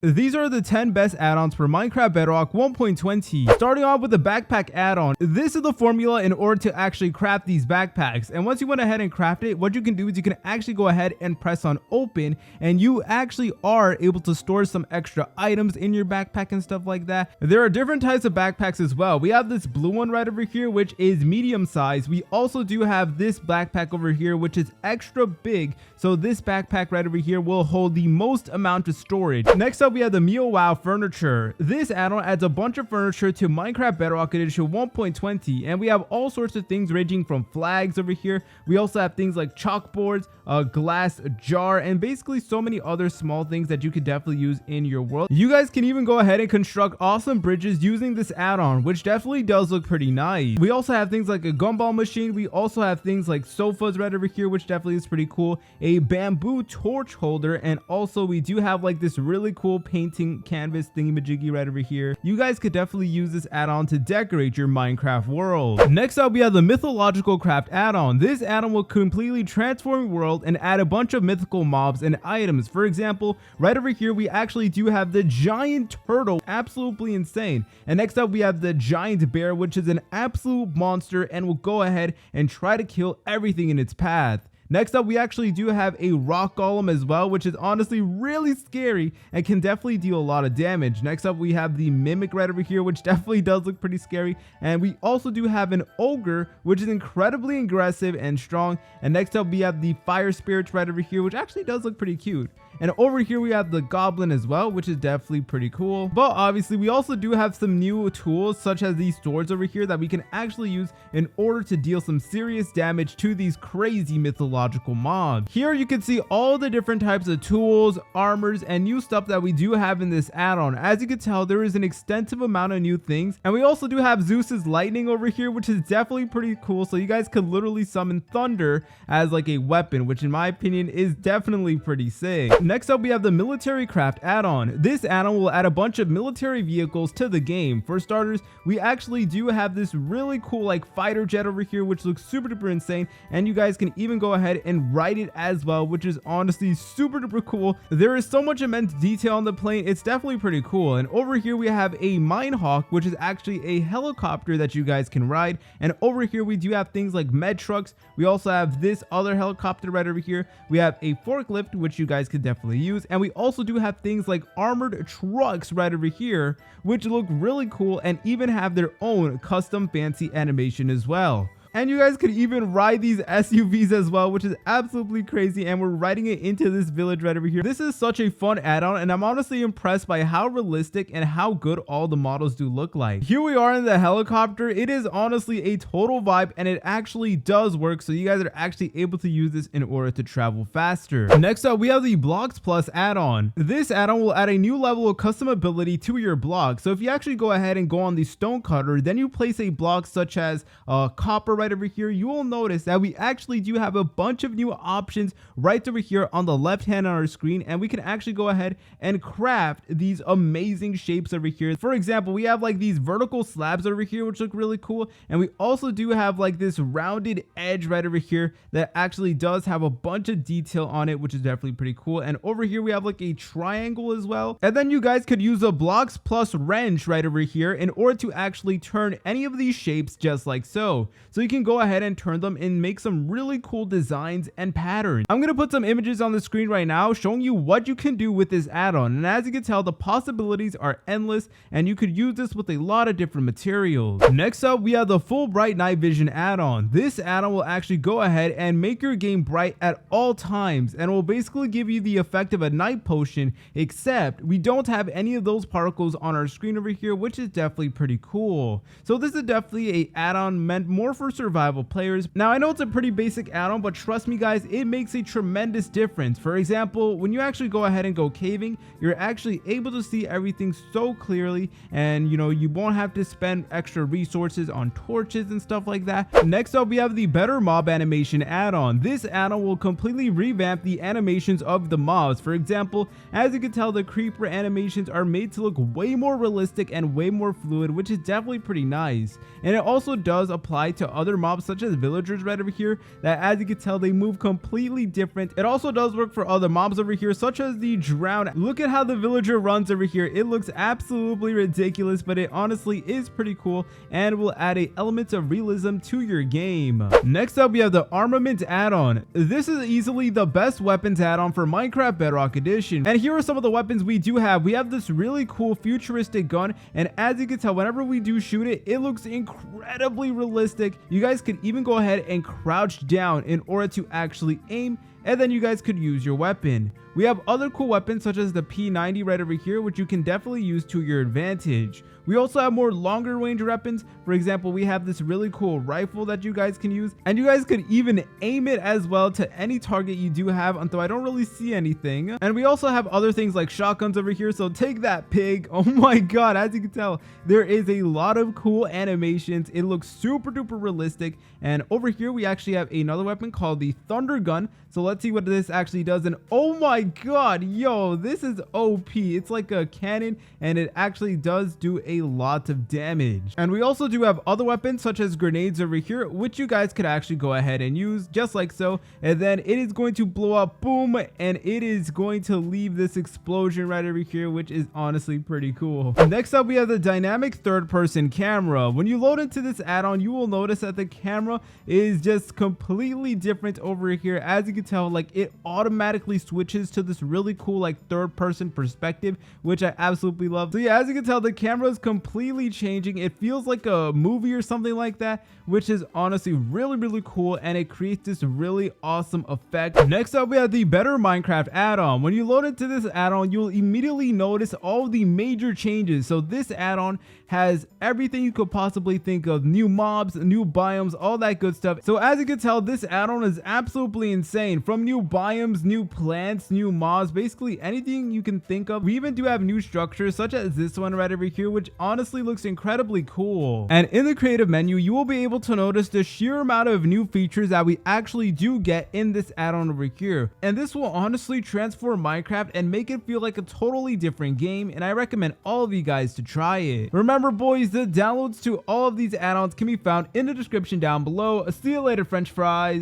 These are the 10 best add-ons for Minecraft Bedrock 1.20. Starting off with the BackPack Addon. This is the formula in order to actually craft these backpacks. And once you went ahead and craft it, what you can do is you can actually go ahead and press on open, and you actually are able to store some extra items in your backpack and stuff like that. There are different types of backpacks as well. We have this blue one right over here, which is medium size. We also do have this backpack over here, which is extra big. So this backpack right over here will hold the most amount of storage. Next up, we have the MeoWhy furniture. This add-on adds a bunch of furniture to Minecraft Bedrock Edition 1.20, and we have all sorts of things ranging from flags over here. We also have things like chalkboards, a glass jar, and basically so many other small things that you could definitely use in your world. You guys can even go ahead and construct awesome bridges using this add-on, which definitely does look pretty nice. We also have things like a gumball machine. We also have things like sofas right over here, which definitely is pretty cool. A bamboo torch holder, and also we do have like this really cool painting canvas thingy-majiggy right over here. You guys could definitely use this add-on to decorate your Minecraft world. Next up, we have the Mythological craft add-on. This add-on will completely transform your world and add a bunch of mythical mobs and items. For example, right over here, we actually do have the giant turtle, absolutely insane. And next up, we have the giant bear, which is an absolute monster and will go ahead and try to kill everything in its path. Next up, we actually do have a rock golem as well, which is honestly really scary and can definitely deal a lot of damage. Next up, we have the mimic right over here, which definitely does look pretty scary. And we also do have an ogre, which is incredibly aggressive and strong. And next up, we have the fire spirits right over here, which actually does look pretty cute. And over here, we have the goblin as well, which is definitely pretty cool. But obviously, we also do have some new tools, such as these swords over here, that we can actually use in order to deal some serious damage to these crazy mythological mobs. Here, you can see all the different types of tools, armors, and new stuff that we do have in this add-on. As you can tell, there is an extensive amount of new things. And we also do have Zeus's lightning over here, which is definitely pretty cool. So you guys could literally summon thunder as like a weapon, which in my opinion is definitely pretty sick. Next up, we have the military craft add-on. This add-on will add a bunch of military vehicles to the game. For starters, we actually do have this really cool like fighter jet over here, which looks super duper insane, and you guys can even go ahead and ride it as well, which is honestly super duper cool. There is so much immense detail on the plane. It's definitely pretty cool. And over here, we have a mine hawk, which is actually a helicopter that you guys can ride. And over here, we do have things like med trucks. We also have this other helicopter right over here. We have a forklift, which you guys could definitely use, and we also do have things like armored trucks right over here, which look really cool and even have their own custom fancy animation as well. And you guys could even ride these SUVs as well, which is absolutely crazy. And we're riding it into this village right over here. This is such a fun add-on, and I'm honestly impressed by how realistic and how good all the models do look like. Here we are in the helicopter. It is honestly a total vibe, and it actually does work. So you guys are actually able to use this in order to travel faster. Next up, we have the Blockz add-on. This add-on will add a new level of custom ability to your block. So if you actually go ahead and go on the stone cutter, then you place a block such as copper right over here, you will notice that we actually do have a bunch of new options right over here on the left hand on our screen, and we can actually go ahead and craft these amazing shapes over here. For example, we have like these vertical slabs over here, which look really cool, and we also do have like this rounded edge right over here that actually does have a bunch of detail on it, which is definitely pretty cool. And over here, we have like a triangle as well, and then you guys could use a blocks plus wrench right over here in order to actually turn any of these shapes just like so. So you can go ahead and turn them and make some really cool designs and patterns. I'm gonna put some images on the screen right now showing you what you can do with this add-on, and as you can tell, the possibilities are endless, and you could use this with a lot of different materials. Next up, we have the full bright night vision add-on. This add-on will actually go ahead and make your game bright at all times, and will basically give you the effect of a night potion, except we don't have any of those particles on our screen over here, which is definitely pretty cool. So this is definitely a add-on meant more for survival players. Now, I know it's a pretty basic add-on, but trust me guys, it makes a tremendous difference. For example, when you actually go ahead and go caving, you're actually able to see everything so clearly, and you know, you won't have to spend extra resources on torches and stuff like that. Next up, we have the better mob animation add-on. This add-on will completely revamp the animations of the mobs. For example, as you can tell, the creeper animations are made to look way more realistic and way more fluid, which is definitely pretty nice. And it also does apply to other other mobs such as villagers right over here that, as you can tell, they move completely different. It also does work for other mobs over here such as the drown. Look at how the villager runs over here. It looks absolutely ridiculous, but it honestly is pretty cool and will add a element of realism to your game. Next up, we have the Armament add-on. This is easily the best weapons add-on for Minecraft Bedrock Edition, and here are some of the weapons we do have. We have this really cool futuristic gun, and as you can tell, whenever we do shoot it, it looks incredibly realistic. You guys could even go ahead and crouch down in order to actually aim, and then you guys could use your weapon. We have other cool weapons such as the P90 right over here, which you can definitely use to your advantage. We also have more longer range weapons. For example, we have this really cool rifle that you guys can use, and you guys could even aim it as well to any target you do have, although I don't really see anything. And we also have other things like shotguns over here, so take that, pig. Oh my god, as you can tell, there is a lot of cool animations. It looks super duper realistic. And over here we actually have another weapon called the Thunder Gun. So let's see what this actually does. And oh my god, yo, this is OP. It's like a cannon, and it actually does do a lot of damage. And we also do have other weapons such as grenades over here, which you guys could actually go ahead and use just like so. And then it is going to blow up, boom, and it is going to leave this explosion right over here, which is honestly pretty cool. Next up, we have the dynamic third-person camera. When you load into this add-on, you will notice that the camera is just completely different over here. As you can tell, like, it automatically switches to this really cool like third-person perspective, which I absolutely love. So yeah, as you can tell, the camera is completely changing. It feels like a movie or something like that, which is honestly really cool, and it creates this really awesome effect. Next up, we have the Better Minecraft add-on. When you load into this add-on, you'll immediately notice all the major changes. So this add-on has everything you could possibly think of: new mobs, new biomes, all that good stuff. So as you can tell, this add-on is absolutely insane. From new biomes, new plants, new mobs, basically anything you can think of. We even do have new structures such as this one right over here, which honestly looks incredibly cool. And in the creative menu, you will be able to notice the sheer amount of new features that we actually do get in this add-on over here. And this will honestly transform Minecraft and make it feel like a totally different game, and I recommend all of you guys to try it. Remember, boys, the downloads to all of these add-ons can be found in the description down below. See you later, French fries.